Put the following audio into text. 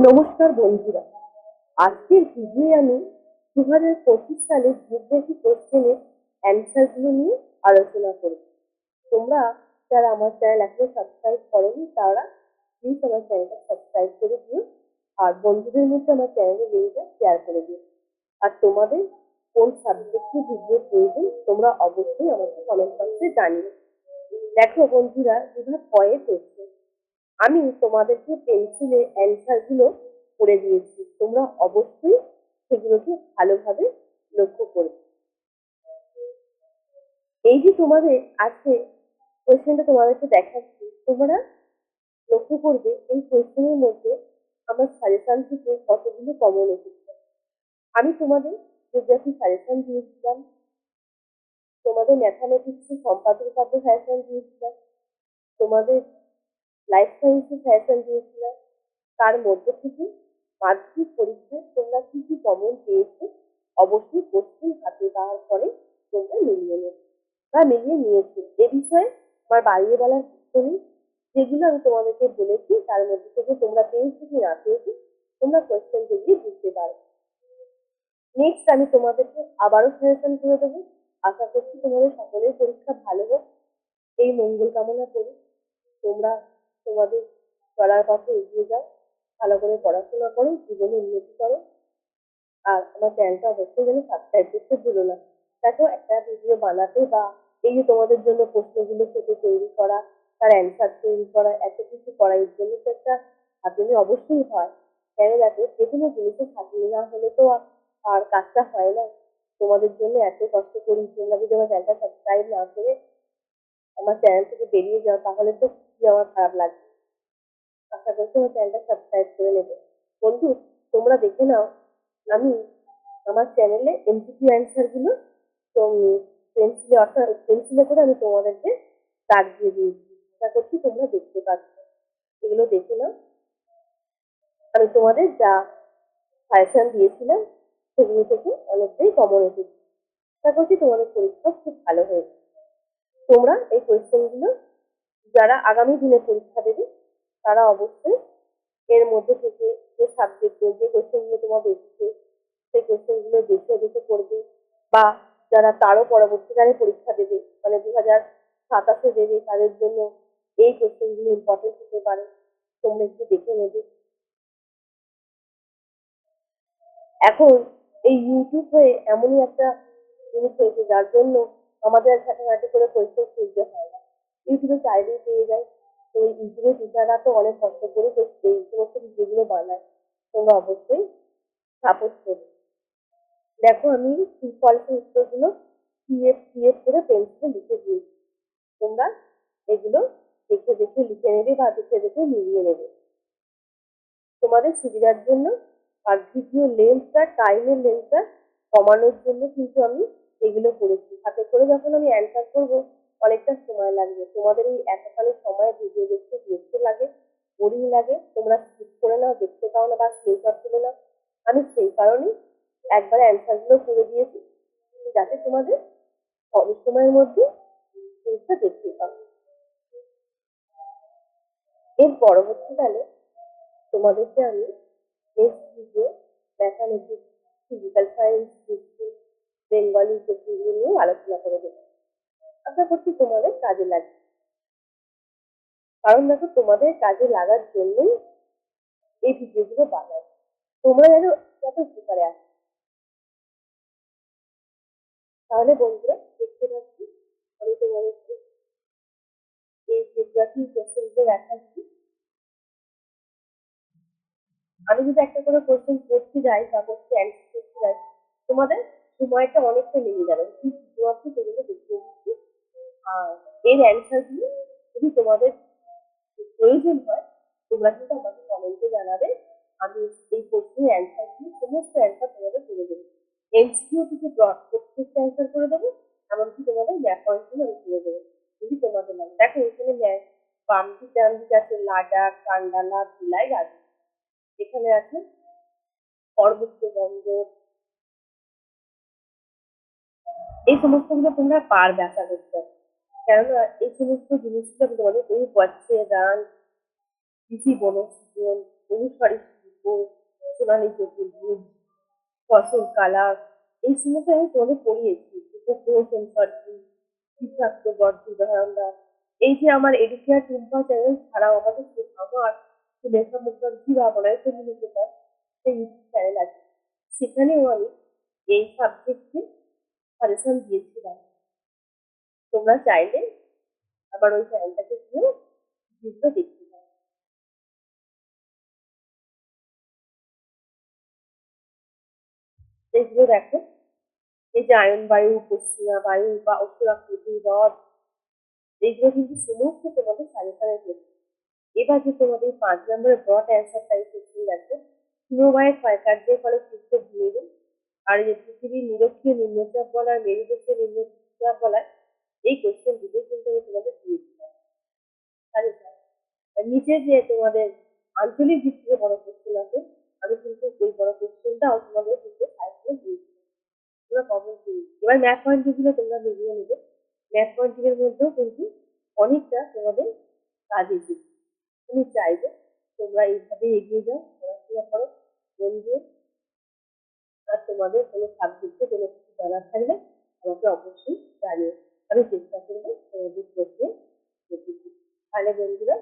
নমস্কার বন্ধুরা, আজকের ভিডিওয়ে আমি 2025 সালের জিওগ্রাফি কোশ্চেনের অ্যান্সারগুলো নিয়ে আলোচনা করব। তোমরা যারা আমার চ্যানেল এখনো সাবস্ক্রাইব করোনি তারা প্লিজ আমার চ্যানেলটা সাবস্ক্রাইব করে দিও, আর বন্ধুদের মধ্যে আমার চ্যানেলের লিঙ্কটা শেয়ার করে দিও। আর তোমাদের কোন সাবজেক্টে ভিডিও প্রয়োজন তোমরা অবশ্যই আমাকে কমেন্ট বক্সে জানিও। দেখো বন্ধুরা, বিভাগ কয়ে করছে, আমি তোমাদেরকে পেন্সিলে অ্যান্সার গুলো করে দিয়েছি, তোমরা অবশ্যই সেগুলোকে ভালোভাবে লক্ষ্য করবে। এই যে তোমাদের আজকে কোয়েশ্চেনটা তোমাদেরকে দেখাচ্ছি, তোমরা লক্ষ্য করবে এই কোয়েশ্চেনের মধ্যে আমার সাজেশন থেকে কতগুলো কমন এসেছে। আমি তোমাদের জিওগ্রাফি সাজেশন দিয়েছিলাম, তোমাদের ম্যাথামেটিক্স সম্পাদক পাঠ্য সাজেশন দিয়েছিলাম, তোমাদের লাইফ সায়েন্সের সাজেশন দিয়েছিলাম। তার মধ্যে থেকে মাধ্যমিক পরীক্ষায় তোমরা কি কি কমন পেয়েছো অবশ্যই কোশ্চেন হাতে পাওয়ার পরে তোমরা মিলিয়ে নেবে বা মিলিয়ে নিয়েছো। এ বিষয়ে আমার বাড়িয়ে বলার কিছু নেই। যেগুলো আমি তোমাদেরকে বলেছি তার মধ্যে থেকে তোমরা পেয়েছো কি না পেয়েছো তোমরা কোশ্চেন দেখলে বুঝতে পারো। নেক্সট আমি তোমাদেরকে আবারও সাজেশন করে দেবো। আশা করছি তোমাদের সকলের পরীক্ষা ভালো হোক, এই মঙ্গল কামনা করি। তোমরা তোমাদের চলার পথে এগিয়ে যাও, ভালো করে পড়াশোনা করো, জীবনে উন্নতি করো। আর আমার চ্যানেলটা অবশ্যই যেন সাবস্ক্রাইব করতে ভুলো না। দেখো, একটা ভিডিও বানাতে বা এই যে তোমাদের জন্য প্রশ্নগুলো থেকে তৈরি করা, তার অ্যান্সার তৈরি করা, এত কিছু করা, এর জন্য তো একটা খাটুনি অবশ্যই হয়। কেন দেখো, যে কোনো জিনিসের খাটুনি না হলে তো আর কাজটা হয় না। তোমাদের জন্য এত কষ্ট করি, তোমরা যদি আমার চ্যানেলটা সাবস্ক্রাইব না করে আমার চ্যানেল থেকে বেরিয়ে যাও তাহলে তো কি আমার খারাপ লাগবে। আশা করছি আমার চ্যানেলটা সাবস্ক্রাইব করে নেবে। বন্ধু, তোমরা দেখে নাও, আমি আমার চ্যানেলে এমসিকিউ অ্যান্সার গুলো পেন্সিলে অর্থাৎ পেন্সিলে করে আমি তোমাদেরকে দাগ দিয়ে দিয়েছি। আশা করছি তোমরা দেখতে পাচ্ছ। এগুলো দেখে নাও, আমি তোমাদের যা সাজেশন দিয়েছিলাম সেগুলো থেকে অনেকটাই কমন এসেছে। আশা করছি তোমাদের পরীক্ষা খুব ভালো হয়েছে। তোমরা এই কোয়েশ্চেন গুলো যারা আগামী দিনে পরীক্ষা দেবে তারা অবশ্যই এর মধ্যে থেকে যে সাবজেক্টে যে কোয়েশ্চেন গুলো তোমাদের এসেছে সেই কোয়েশ্চেন গুলো দেখে দেখে করবে, বা যারা তারও পরবর্তীকালে পরীক্ষা দেবে মানে 2027 দেবে তাদের জন্য এই কোয়েশ্চেন গুলো ইম্পর্টেন্ট হতে পারে, তোমরা একটু দেখে নেবে। এখন এই ইউটিউব হয়ে এমনই একটা জিনিস হয়েছে যার জন্য আমাদের আর ঘাটাঘাটি করে কোয়েশ্চেন খুঁজতে হয় না, ইউটিউবে চাইলেই পেয়ে যায়। তো ইউটিউবের টিচাররা তো অনেক কষ্ট করে এই সমস্ত ভিডিওগুলো বানায়, তোমরা অবশ্যই সাপোর্ট করবে। দেখো, আমি ফলস উত্তরগুলো পিএফ পিএফ করে পেন্সিলে লিখে দিয়েছি, তোমরা এগুলো দেখে দেখে লিখে নেবে বা দেখে দেখে মিলিয়ে নেবে তোমাদের সুবিধার জন্য। আর ভিডিও লেন্থটা, টাইমের লেন্থটা কমানোর জন্য কিন্তু আমি এগুলো করেছি। হাতে করে যখন আমি অ্যান্সার করবো অনেকটা সময় লাগবে, তোমাদের এই এতখানি সময় ভিডিও দেখতে বিরক্ত লাগে, বোরিং লাগে, তোমরা স্কিপ করে নাও, দেখতে পাও না বা স্ক্রিনশট তুলে নাও। আমি সেই কারণেই একবার অ্যান্সার গুলো করে দিয়েছি যাতে তোমাদের কম সময়ের মধ্যে জিনিসটা দেখতে পাও। এর পরবর্তীকালে তোমাদেরকে আমি next video mathematics, physical science, history, Bengali কোচিংগুলো নিয়েও আলোচনা করে দেবো। আশা করছি তোমাদের কাজে লাগবে, কারণ দেখো তোমাদের কাজে লাগার জন্যই এই ভিডিওগুলো বানাই, তোমরা যেন যাতে উপকারে আসো। তাহলে বন্ধুরা দেখতে পাচ্ছি আমি তোমাদেরকে এই জিওগ্রাফি কোশ্চেনগুলো দেখাচ্ছি। আমি যদি একটা করে কোশ্চেন করতে যাই বা কোশ্চেন অ্যান্সার করতে যাই তোমাদের সময়টা অনেকটা লেগে যাবে, শুধুমাত্র সেগুলো দেখিয়ে দিচ্ছি। আর এর অ্যান্সার গুলো যদি তোমাদের প্রয়োজন হয় তোমরা কিন্তু আমাকে কমেন্টে জানাবে, আমি এই কোশ্চেনের অ্যান্সার দিয়ে সমস্ত অ্যান্সার তোমাদের করে দেবো। এমসিকিউ থেকে ব্রড প্রত্যেকটা অ্যান্সার করে দেবো, এমনকি তোমাদের ম্যাপ পয়েন্টগুলো আমি করে দেবো যদি তোমাদের লাগে। দেখো এখানে ম্যাপ বাম দিক ডান দিক আছে লাডাখ, কান্ডালা, ভিলাই, রাজস্থান, এখানে আছে পার্বত্য বন্দর, এই সমস্তগুলো তোমরা পারবে আশা করতে। কেননা এই সমস্ত জিনিসগুলো আমি তোমাদের বই পড়ছে, রান, কৃষি বনস্পন, অনুসারী শিল্প, সোনালী চতুর্ভুজ, ফসল কালার, এই সমস্ত আমি তোমাদের পড়িয়েছি। সেন্সর কি, বিষাক্ত বর্জ্য উদাহরণটা। এই যে আমার এডুকেয়ার টুম্পা চ্যানেল ছাড়াও আমাদের আমার সুলেখা মুখার্জি বা বলাই কমিউনিকেটার একটা ইউটিউব চ্যানেল আছে, সেখানেও আমি এই সাবজেক্টে সাজেশন দিয়েছিলাম। তোমরা চাইলে আবার ওই চ্যানেলটাকে গিয়েও ভিডিওটা দেখতে পারো। এগুলো দেখো, এই যে আয়ন বায়ু, পশ্চিমা বায়ু বা অসুরাকৃতি হ্রদ, এইগুলো কিন্তু সমস্ত তোমাদের সাজেশনের ক্ষেত্রে। এবার যে তোমাদের 5 নম্বরের ব্রড অ্যান্সার টাইপ কোশ্চেন দেখো, হিমবাহের ক্ষয়কার্যের ফলে সৃষ্ট ভূমিরূপ আর এই যে পৃথিবীর নিরক্ষীয় নিম্নচাপ বলার মেরুদেশীয় নিম্নচাপ বলার, এই কোশ্চেন দুটোই কিন্তু আমি তোমাদের দিয়েছিলাম সাজেশন। নিচে যে তোমাদের আঞ্চলিক দিক থেকে বড় কোশ্চেন আছে, আমি কিন্তু ওই বড় কোশ্চেনটাও তোমাদের কিন্তু সাজেশনে দিয়েছিলাম। তোমরা কমন দিই। এবার ম্যাথ পয়েন্ট গুলো তোমরা মিলিয়ে নেবে। ম্যাথ পয়েন্ট এর মধ্যেও কিন্তু অনেকটা তোমাদের কাজ এসেছে। তুমি চাইবে তোমরা এইভাবে এগিয়ে যাও, পড়াশোনা করো মন দিয়ে। আর তোমাদের কোনো সাবজেক্টে কোনো কিছু জানার থাকলে আমাকে অবশ্যই জানিও। আমি চেষ্টা করবো তোমাদের প্রশ্নের উত্তর দিতে। তাহলে বন্ধুরা,